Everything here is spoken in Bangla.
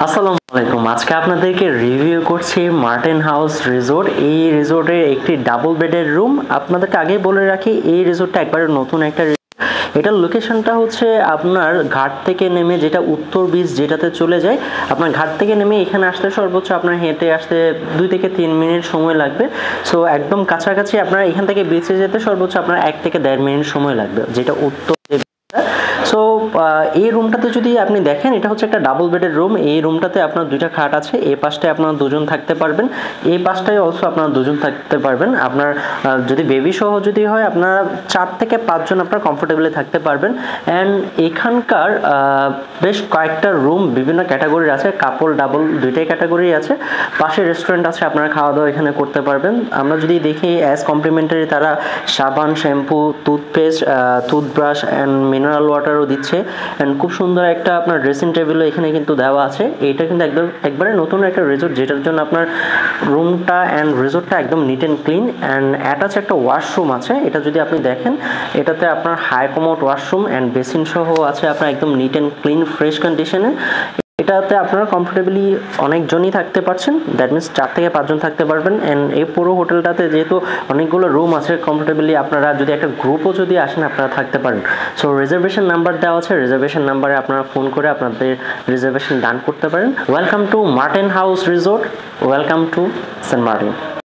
আসসালামু আলাইকুম। আজকে আপনাদেরকে রিভিউ করছি মার্টেন হাউস রিসোর্ট। এই রিসোর্টের একটি ডাবল বেডের রুম। আপনাদেরকে আগেই বলে রাখি, এই রিসোর্টটা একবারে নতুন একটা এটার লোকেশনটা হচ্ছে আপনার ঘাট থেকে নেমে, যেটা উত্তর বিচ যেটাতে চলে যায়, আপনার ঘাট থেকে নেমে এখানে আসতে সর্বোচ্চ আপনার হেঁটে আসতে 2 থেকে 3 মিনিট সময় লাগবে। সো একদম কাছাকাছি। আপনার এখান থেকে বিচে যেতে সর্বোচ্চ আপনার 1 থেকে 1.5 মিনিট সময় লাগবে, যেটা উত্তর। সো এই রুমটাতে যদি আপনি দেখেন, এটা হচ্ছে একটা ডাবল বেডের রুম। এই রুমটাতে আপনার 2টা খাট আছে। এই পাশটায় আপনারা 2জন থাকতে পারবেন, এই পাশটায় অলসো আপনারা 2জন থাকতে পারবেন। আপনার যদি বেবি সহ যদি হয়, আপনারা 4 থেকে 5 জন আপনারা কমফোর্টেবলি থাকতে পারবেন। অ্যান্ড এখানকার বেশ কয়েকটা রুম বিভিন্ন ক্যাটাগরির আছে, কাপল ডাবল দুইটাই ক্যাটাগরি আছে। পাশে রেস্টুরেন্ট আছে, আপনারা খাওয়া দাওয়া এখানে করতে পারবেন। আমরা যদি দেখি অ্যাজ কমপ্লিমেন্টারি তারা সাবান, shampoo, toothpaste, toothbrush and mineral ওয়াটারও দিচ্ছে। অ্যান্ড খুব সুন্দর একটা আপনার ড্রেসিং টেবিলও এখানে কিন্তু দেওয়া আছে। এইটা কিন্তু একবারে নতুন একটা রিসোর্ট, যেটার জন্য আপনার রুমটা অ্যান্ড রিসোর্টটা একদম neat and clean. And attach একটা ওয়াশরুম আছে। এটা যদি আপনি দেখেন, এটাতে আপনার high commode washroom and basin সহ আছে, আপনার একদম নিট অ্যান্ড ক্লিন ফ্রেশ কন্ডিশনে। এটাতে আপনারা কমফোর্টেবলি অনেকজনই থাকতে পারছেন। দ্যাট মিনস 4 থেকে 5 জন থাকতে পারবেন। অ্যান্ড এই পুরো হোটেলটাতে যেহেতু অনেকগুলো রুম আছে, কমফোর্টেবলি আপনারা যদি একটা গ্রুপও যদি আসেন, আপনারা থাকতে পারেন। সো রিজার্ভেশন নাম্বার দেওয়া আছে, রিজার্ভেশন নাম্বারে আপনারা ফোন করে আপনাদের রিজার্ভেশন ডান করতে পারেন। Welcome to Martin House Resort, welcome to Saint Martin.